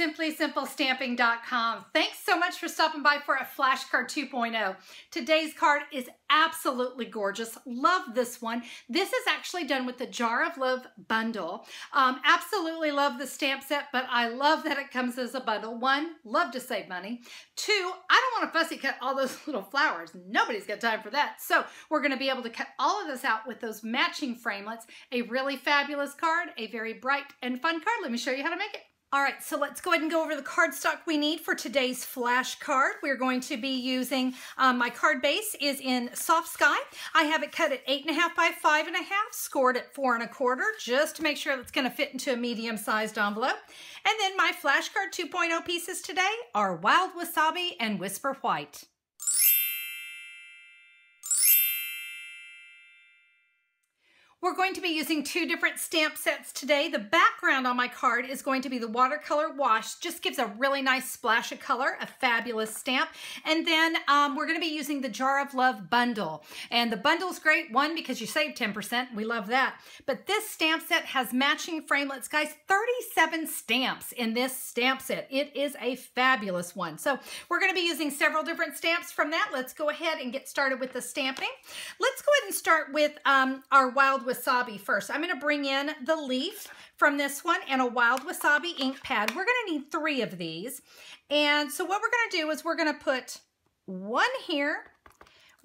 simplysimplestamping.com. Thanks so much for stopping by for a flashcard 2.0. Today's card is absolutely gorgeous. Love this one. This is actually done with the Jar of Love bundle. Absolutely love the stamp set, but I love that it comes as a bundle. One, love to save money. Two, I don't want to fussy cut all those little flowers. Nobody's got time for that. So we're going to be able to cut all of this out with those matching framelits. A really fabulous card, a very bright and fun card. Let me show you how to make it. All right, so let's go ahead and go over the cardstock we need for today's flash card. We're going to be using, my card base is in Soft Sky. I have it cut at 8.5 by 5.5, scored at 4 1/4, just to make sure it's gonna fit into a medium-sized envelope. And then my flashcard 2.0 pieces today are Wild Wasabi and Whisper White. We're going to be using two different stamp sets today. The background on my card is going to be the watercolor wash. Just gives a really nice splash of color, a fabulous stamp. And then we're going to be using the Jar of Love bundle. And the bundle's great, one, because you save 10%. We love that. But this stamp set has matching framelits. Guys, 37 stamps in this stamp set. It is a fabulous one. So we're going to be using several different stamps from that. Let's go ahead and get started with the stamping. Let's go ahead and start with our Wild Wasabi first. I'm going to bring in the leaf from this one and a Wild Wasabi ink pad. We're going to need 3 of these. And so what we're going to do is we're going to put one here.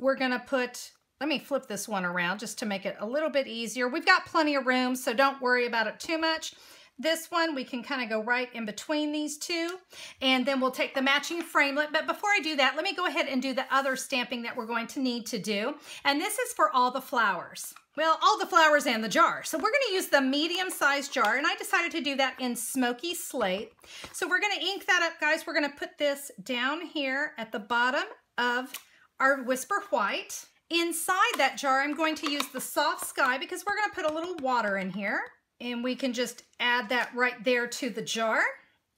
We're going to put, let me flip this one around just to make it a little bit easier. We've got plenty of room, so don't worry about it too much. This one, we can kind of go right in between these two, and then we'll take the matching framelit. But before I do that, let me go ahead and do the other stamping that we're going to need to do. And this is for all the flowers. Well, all the flowers and the jar. So we're going to use the medium-sized jar, and I decided to do that in Smoky Slate. So we're going to ink that up, guys. We're going to put this down here at the bottom of our Whisper White. Inside that jar, I'm going to use the Soft Sky because we're going to put a little water in here, and we can just add that right there to the jar.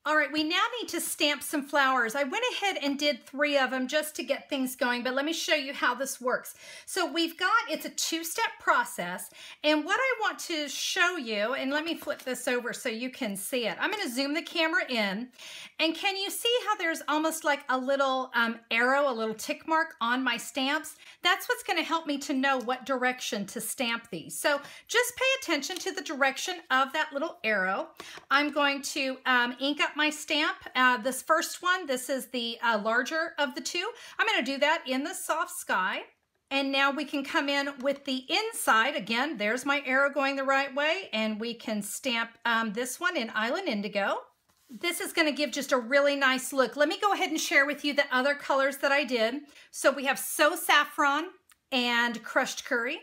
All right, we now need to stamp some flowers. I went ahead and did 3 of them just to get things going, but let me show you how this works. So we've got, it's a 2-step process, and what I want to show you, and let me flip this over so you can see it. I'm gonna zoom the camera in, and can you see how there's almost like a little arrow, a little tick mark on my stamps? That's what's gonna help me to know what direction to stamp these. So just pay attention to the direction of that little arrow. I'm going to ink up my stamp. This first one, this is the larger of the two. I'm going to do that in the Soft Sky. And now we can come in with the inside. Again, there's my arrow going the right way. And we can stamp this one in Island Indigo. This is going to give just a really nice look. Let me go ahead and share with you the other colors that I did. So we have So Saffron and Crushed Curry.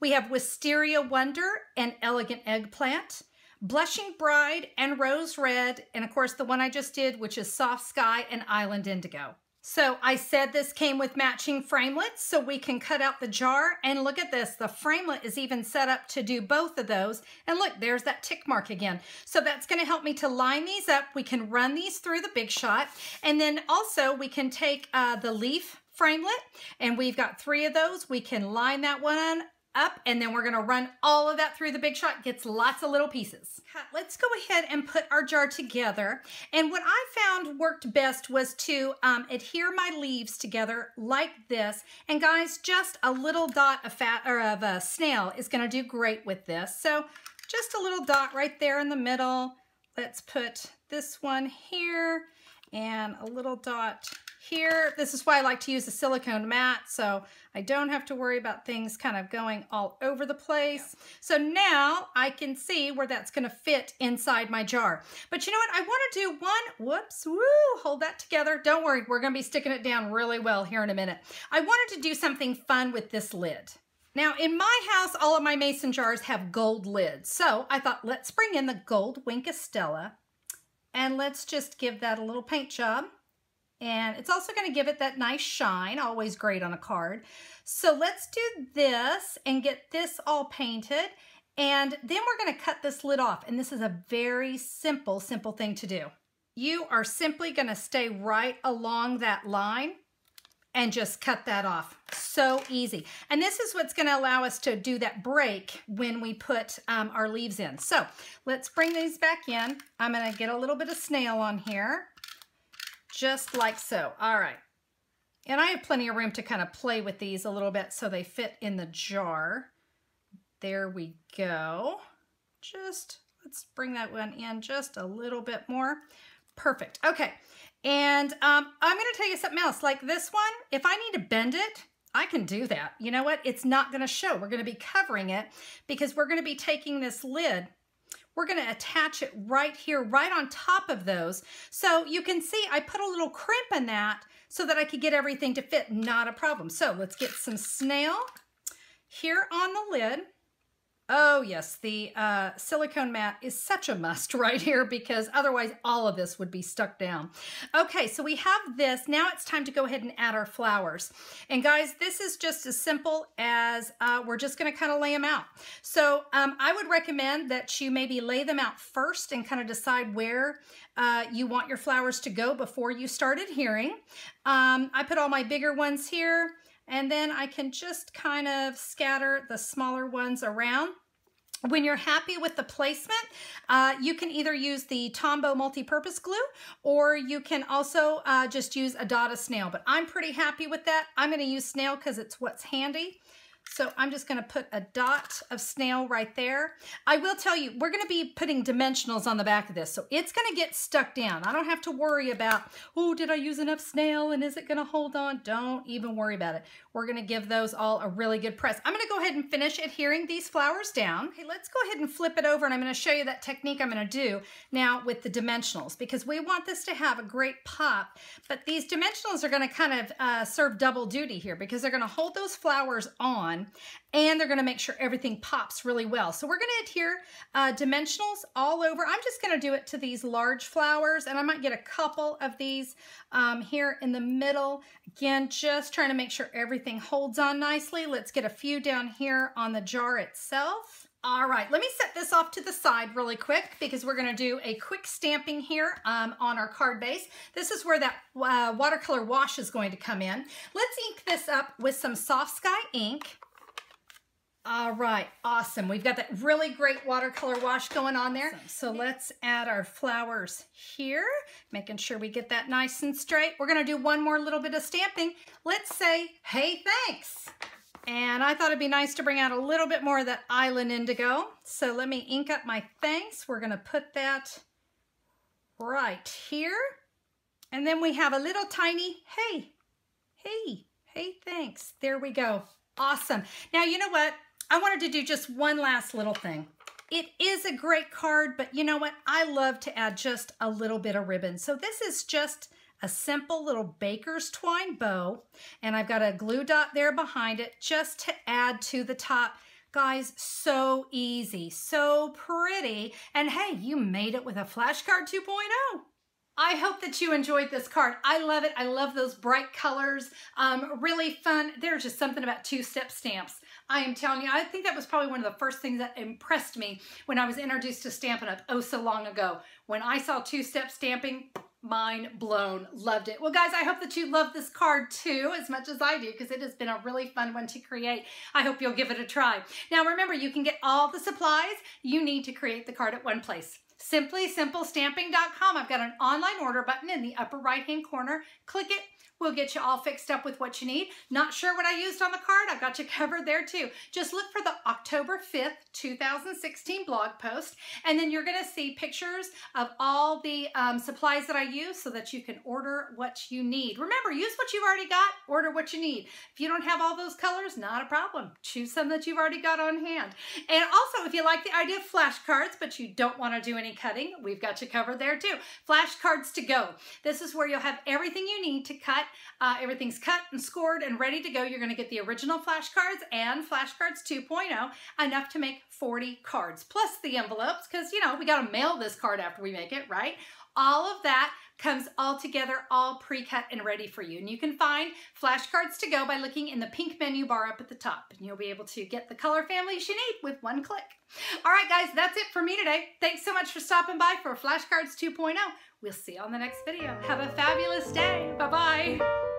We have Wisteria Wonder and Elegant Eggplant. Blushing Bride and Rose Red, and of course the one I just did, which is Soft Sky and Island Indigo. So I said this came with matching framelits, so we can cut out the jar, and look at this, the framelit is even set up to do both of those, and look, there's that tick mark again. So that's gonna help me to line these up. We can run these through the Big Shot, and then also we can take the leaf framelit, and we've got 3 of those. We can line that one up, and then we're going to run all of that through the Big Shot. Gets lots of little pieces. Let's go ahead and put our jar together. And what I found worked best was to adhere my leaves together like this. And guys, just a little dot of fat or of a snail is going to do great with this. So just a little dot right there in the middle. Let's put this one here and a little dot here. This is why I like to use a silicone mat, so I don't have to worry about things kind of going all over the place. So now I can see where that's going to fit inside my jar. But you know what? I want to do one, whoops, woo, hold that together. Don't worry, we're going to be sticking it down really well here in a minute. I wanted to do something fun with this lid. Now, in my house, all of my mason jars have gold lids. So I thought, let's bring in the gold Wink Estella, and let's just give that a little paint job. And it's also going to give it that nice shine, always great on a card. So let's do this and get this all painted. And then we're going to cut this lid off. And this is a very simple thing to do. You are simply going to stay right along that line and just cut that off. So easy. And this is what's going to allow us to do that break when we put our leaves in. So let's bring these back in. I'm going to get a little bit of snail on here, just like so. All right. And I have plenty of room to kind of play with these a little bit so they fit in the jar. There we go. Just, let's bring that one in just a little bit more. Perfect. Okay. And I'm going to tell you something else. Like this one, if I need to bend it, I can do that. You know what? It's not going to show. We're going to be covering it because we're going to be taking this lid. We're going to attach it right here, right on top of those. So you can see I put a little crimp in that so that I could get everything to fit. Not a problem. So let's get some snail here on the lid. Oh yes, the silicone mat is such a must right here because otherwise all of this would be stuck down. Okay, so we have this. Now it's time to go ahead and add our flowers. And guys, this is just as simple as we're just gonna kind of lay them out. So I would recommend that you maybe lay them out first and kind of decide where you want your flowers to go before you start adhering. I put all my bigger ones here, and then I can just kind of scatter the smaller ones around. When you're happy with the placement, you can either use the Tombow multi-purpose glue, or you can also just use a dot of snail, but I'm pretty happy with that. I'm gonna use snail because it's what's handy. So I'm just gonna put a dot of snail right there. I will tell you, we're gonna be putting dimensionals on the back of this, so it's gonna get stuck down. I don't have to worry about, oh, did I use enough snail and is it gonna hold on? Don't even worry about it. We're gonna give those all a really good press. I'm gonna go ahead and finish adhering these flowers down. Okay, let's go ahead and flip it over, and I'm gonna show you that technique I'm gonna do now with the dimensionals, because we want this to have a great pop, but these dimensionals are gonna kind of serve double duty here because they're gonna hold those flowers on, and they're gonna make sure everything pops really well. So we're gonna adhere dimensionals all over. I'm just gonna do it to these large flowers, and I might get a couple of these here in the middle. Again, just trying to make sure everything holds on nicely. Let's get a few down here on the jar itself. All right, let me set this off to the side really quick because we're gonna do a quick stamping here on our card base. This is where that watercolor wash is going to come in. Let's ink this up with some Soft Sky ink. All right, awesome. We've got that really great watercolor wash going on there. So let's add our flowers here, making sure we get that nice and straight. We're gonna do one more little bit of stamping. Let's say, hey, thanks. And I thought it'd be nice to bring out a little bit more of that Island Indigo. So let me ink up my thanks. We're gonna put that right here. And then we have a little tiny, hey, hey, hey, thanks. There we go. Awesome. Now, you know what? I wanted to do just one last little thing. It is a great card, but you know what? I love to add just a little bit of ribbon. So this is just a simple little baker's twine bow, and I've got a glue dot there behind it just to add to the top. Guys, so easy, so pretty, and hey, you made it with a flashcard 2.0. I hope that you enjoyed this card. I love it. I love those bright colors. Really fun. There's just something about two-step stamps. I am telling you, I think that was probably one of the first things that impressed me when I was introduced to Stampin' Up! Oh so long ago. When I saw two-step stamping, mind blown. Loved it. Well, guys, I hope that you love this card too as much as I do, because it has been a really fun one to create. I hope you'll give it a try. Now, remember, you can get all the supplies you need to create the card at one place. SimplySimpleStamping.com. I've got an online order button in the upper right-hand corner. Click it. We'll get you all fixed up with what you need. Not sure what I used on the card? I've got you covered there too. Just look for the October 5th, 2016 blog post, and then you're gonna see pictures of all the supplies that I use so that you can order what you need. Remember, use what you've already got, order what you need. If you don't have all those colors, not a problem. Choose some that you've already got on hand. And also, if you like the idea of flashcards, but you don't wanna do any cutting, we've got you covered there too. Flashcards to go. This is where you'll have everything you need to cut. Everything's cut and scored and ready to go. You're going to get the original flashcards and flashcards 2.0, enough to make 40 cards, plus the envelopes, because, you know, we got to mail this card after we make it, right? All of that comes all together, all pre-cut and ready for you. And you can find flashcards to go by looking in the pink menu bar up at the top. And you'll be able to get the color families you need with one click. All right, guys, that's it for me today. Thanks so much for stopping by for Flashcards 2.0. We'll see you on the next video. Have a fabulous day. Bye-bye.